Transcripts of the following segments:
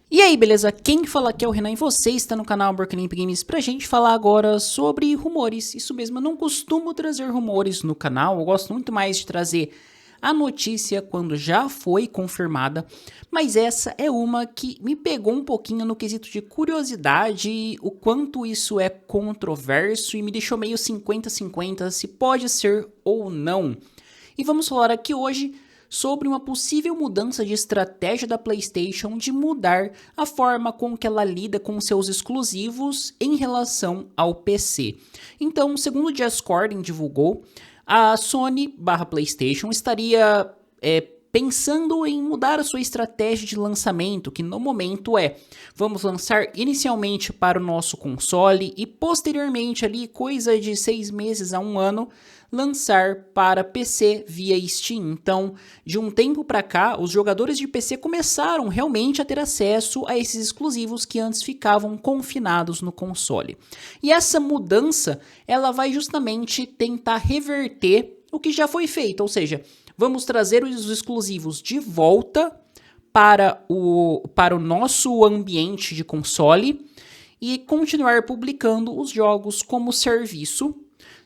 E aí, beleza? Quem fala aqui é o Renan e você está no canal Burklimp Games pra gente falar agora sobre rumores. Isso mesmo, eu não costumo trazer rumores no canal, eu gosto muito mais de trazer a notícia quando já foi confirmada, mas essa é uma que me pegou um pouquinho no quesito de curiosidade, o quanto isso é controverso e me deixou meio 50-50 se pode ser ou não. E vamos falar aqui hoje sobre uma possível mudança de estratégia da PlayStation de mudar a forma com que ela lida com seus exclusivos em relação ao PC. Então, segundo o Jez Corden divulgou, a Sony/PlayStation estaria pensando em mudar a sua estratégia de lançamento, que no momento vamos lançar inicialmente para o nosso console e posteriormente ali, coisa de 6 meses a 1 ano, lançar para PC via Steam. Então, de um tempo para cá, os jogadores de PC começaram realmente a ter acesso a esses exclusivos que antes ficavam confinados no console. E essa mudança, ela vai justamente tentar reverter o que já foi feito, ou seja, vamos trazer os exclusivos de volta para o nosso ambiente de console e continuar publicando os jogos como serviço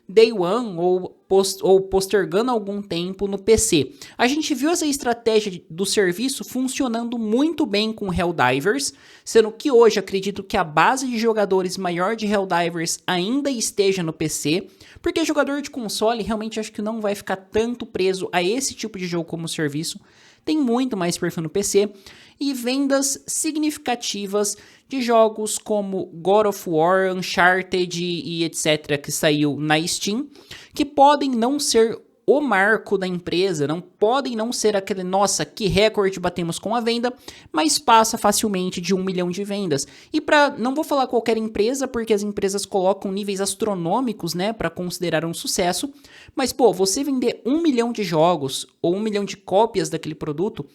Day One ou postergando algum tempo no PC. A gente viu essa estratégia do serviço funcionando muito bem com Helldivers, sendo que hoje acredito que a base de jogadores maior de Helldivers ainda esteja no PC, porque jogador de console realmente acho que não vai ficar tanto preso a esse tipo de jogo como serviço. Tem muito mais perfil no PC e vendas significativas de jogos como God of War, Uncharted e etc. que saiu na Steam, que podem não ser o marco da empresa, não podem não ser aquele, nossa, que recorde batemos com a venda, mas passa facilmente de 1 milhão de vendas. E não vou falar qualquer empresa, porque as empresas colocam níveis astronômicos, né, para considerar um sucesso, mas pô, você vender 1 milhão de jogos ou 1 milhão de cópias daquele produto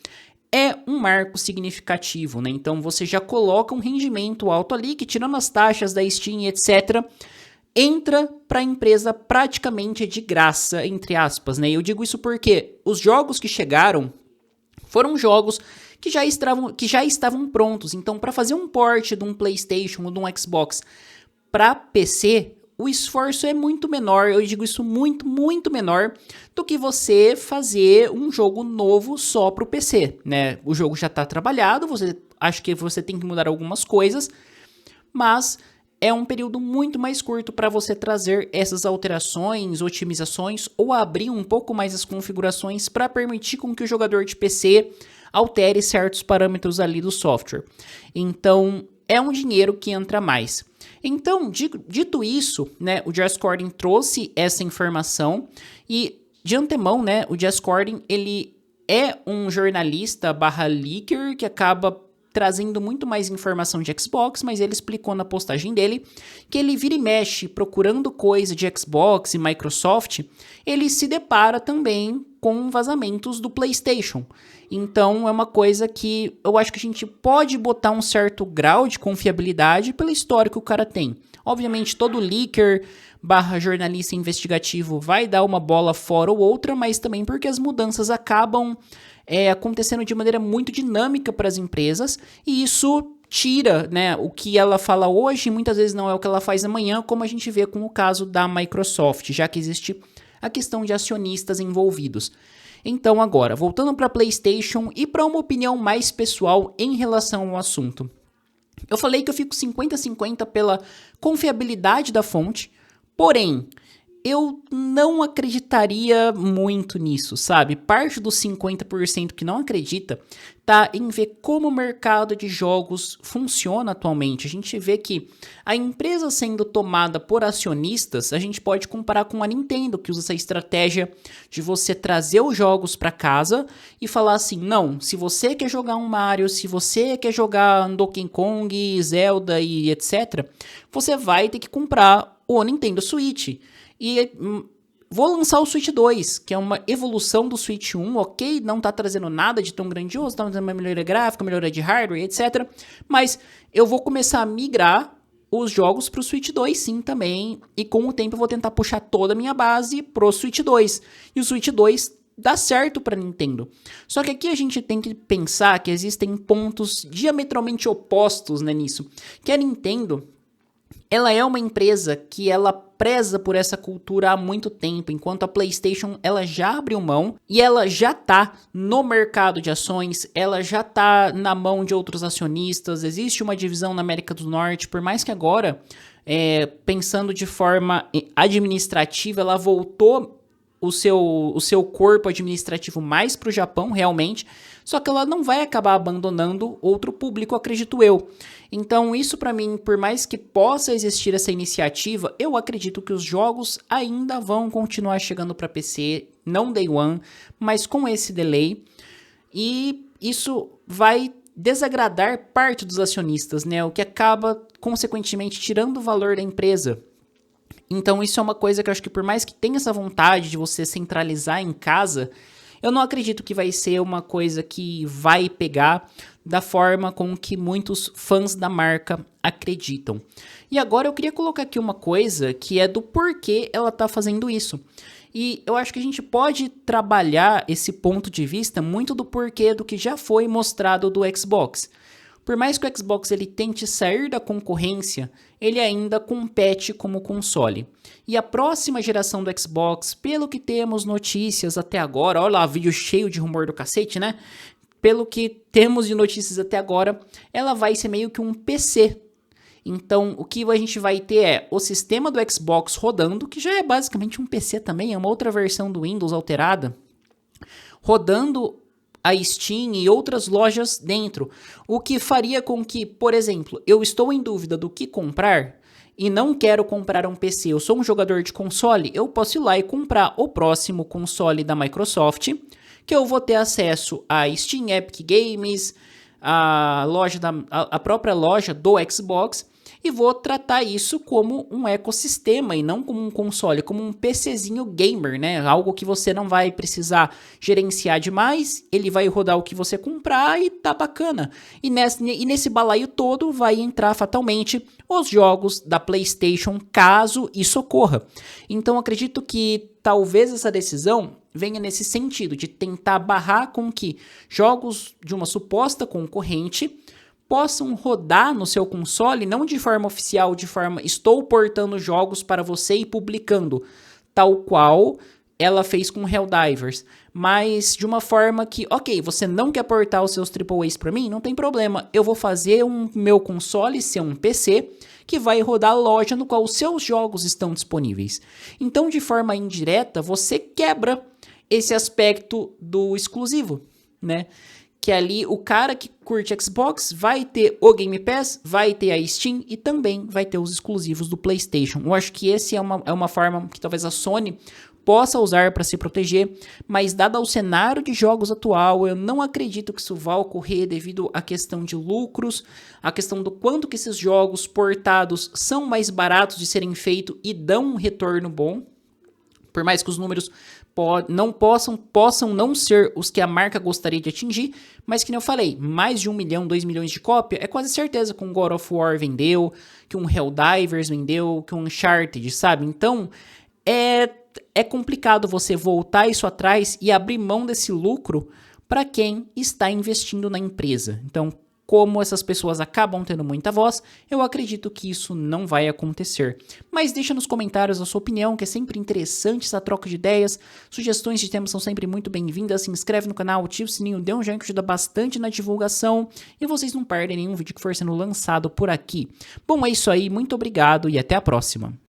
é um marco significativo, né? Então você já coloca um rendimento alto ali, que tirando as taxas da Steam, etc., entra para a empresa praticamente de graça, entre aspas, né? Eu digo isso porque os jogos que chegaram foram jogos que já estavam prontos. Então, para fazer um port de um PlayStation ou de um Xbox para PC, o esforço é muito menor, eu digo isso muito menor do que você fazer um jogo novo só para o PC, né? O jogo já está trabalhado, acho que você tem que mudar algumas coisas, mas é um período muito mais curto para você trazer essas alterações, otimizações ou abrir um pouco mais as configurações para permitir com que o jogador de PC altere certos parâmetros ali do software. Então, é um dinheiro que entra mais. Então, dito isso, né, o Jez Corden trouxe essa informação e, de antemão, né, o Jez Corden, ele é um jornalista / leaker que acaba trazendo muito mais informação de Xbox, mas ele explicou na postagem dele que ele vira e mexe procurando coisa de Xbox e Microsoft, ele se depara também com vazamentos do PlayStation. Então é uma coisa que eu acho que a gente pode botar um certo grau de confiabilidade pela história que o cara tem. Obviamente todo leaker / jornalista investigativo vai dar uma bola fora ou outra, mas também porque as mudanças acabam acontecendo de maneira muito dinâmica para as empresas, e isso tira, né, o que ela fala hoje, muitas vezes não é o que ela faz amanhã, como a gente vê com o caso da Microsoft, já que existe a questão de acionistas envolvidos. Então agora, voltando para a PlayStation e para uma opinião mais pessoal em relação ao assunto. Eu falei que eu fico 50-50 pela confiabilidade da fonte, porém, eu não acreditaria muito nisso, sabe? Parte dos 50% que não acredita tá em ver como o mercado de jogos funciona atualmente. A gente vê que a empresa sendo tomada por acionistas, a gente pode comparar com a Nintendo, que usa essa estratégia de você trazer os jogos para casa e falar assim, não, se você quer jogar um Mario, se você quer jogar um Donkey Kong, Zelda e etc., você vai ter que comprar o Nintendo Switch. E vou lançar o Switch 2, que é uma evolução do Switch 1, ok? Não tá trazendo nada de tão grandioso, tá trazendo uma melhoria gráfica, melhoria de hardware, etc. Mas eu vou começar a migrar os jogos pro Switch 2 sim também, e com o tempo eu vou tentar puxar toda a minha base pro Switch 2. E o Switch 2 dá certo para Nintendo. Só que aqui a gente tem que pensar que existem pontos diametralmente opostos, né, nisso. Que a Nintendo, ela é uma empresa que ela preza por essa cultura há muito tempo, enquanto a PlayStation ela já abriu mão e ela já tá no mercado de ações, ela já tá na mão de outros acionistas, existe uma divisão na América do Norte, por mais que agora, pensando de forma administrativa, ela voltou o seu corpo administrativo mais para o Japão, realmente, só que ela não vai acabar abandonando outro público, acredito eu. Então, isso para mim, por mais que possa existir essa iniciativa, eu acredito que os jogos ainda vão continuar chegando para PC, não day one, mas com esse delay, e isso vai desagradar parte dos acionistas, né? O que acaba, consequentemente, tirando o valor da empresa. Então isso é uma coisa que eu acho que por mais que tenha essa vontade de você centralizar em casa, eu não acredito que vai ser uma coisa que vai pegar da forma com que muitos fãs da marca acreditam. E agora eu queria colocar aqui uma coisa que é do porquê ela tá fazendo isso. E eu acho que a gente pode trabalhar esse ponto de vista muito do porquê do que já foi mostrado do Xbox. Por mais que o Xbox ele tente sair da concorrência, ele ainda compete como console. E a próxima geração do Xbox, pelo que temos notícias até agora, olha lá, vídeo cheio de rumor do cacete, né? Pelo que temos de notícias até agora, ela vai ser meio que um PC. Então, o que a gente vai ter é o sistema do Xbox rodando, que já é basicamente um PC também, é uma outra versão do Windows alterada, rodando a Steam e outras lojas dentro, o que faria com que, por exemplo, eu estou em dúvida do que comprar e não quero comprar um PC, eu sou um jogador de console, eu posso ir lá e comprar o próximo console da Microsoft, que eu vou ter acesso a Steam, Epic Games, a própria loja do Xbox, e vou tratar isso como um ecossistema e não como um console, como um PCzinho gamer, né? Algo que você não vai precisar gerenciar demais, ele vai rodar o que você comprar e tá bacana. E nesse balaio todo vai entrar fatalmente os jogos da PlayStation, caso isso ocorra. Então acredito que talvez essa decisão venha nesse sentido, de tentar barrar com que jogos de uma suposta concorrente possam rodar no seu console, não de forma oficial, de forma estou portando jogos para você e publicando, tal qual ela fez com Helldivers, mas de uma forma que, ok, você não quer portar os seus AAAs para mim? Não tem problema, eu vou fazer meu console ser um PC que vai rodar a loja no qual os seus jogos estão disponíveis. Então, de forma indireta, você quebra esse aspecto do exclusivo, né? Que ali o cara que curte Xbox vai ter o Game Pass, vai ter a Steam e também vai ter os exclusivos do PlayStation. Eu acho que esse é uma forma que talvez a Sony possa usar para se proteger, mas dado ao cenário de jogos atual, eu não acredito que isso vá ocorrer devido à questão de lucros, a questão do quanto que esses jogos portados são mais baratos de serem feitos e dão um retorno bom. Por mais que os números possam não ser os que a marca gostaria de atingir, mas que nem eu falei, mais de 1 milhão, 2 milhões de cópia, é quase certeza que um God of War vendeu, que um Helldivers vendeu, que um Uncharted, sabe? Então, é complicado você voltar isso atrás e abrir mão desse lucro para quem está investindo na empresa. Então, como essas pessoas acabam tendo muita voz, eu acredito que isso não vai acontecer. Mas deixa nos comentários a sua opinião, que é sempre interessante essa troca de ideias. Sugestões de temas são sempre muito bem-vindas. Se inscreve no canal, ativa o sininho, dê um joinha que ajuda bastante na divulgação. E vocês não perdem nenhum vídeo que for sendo lançado por aqui. Bom, é isso aí, muito obrigado e até a próxima.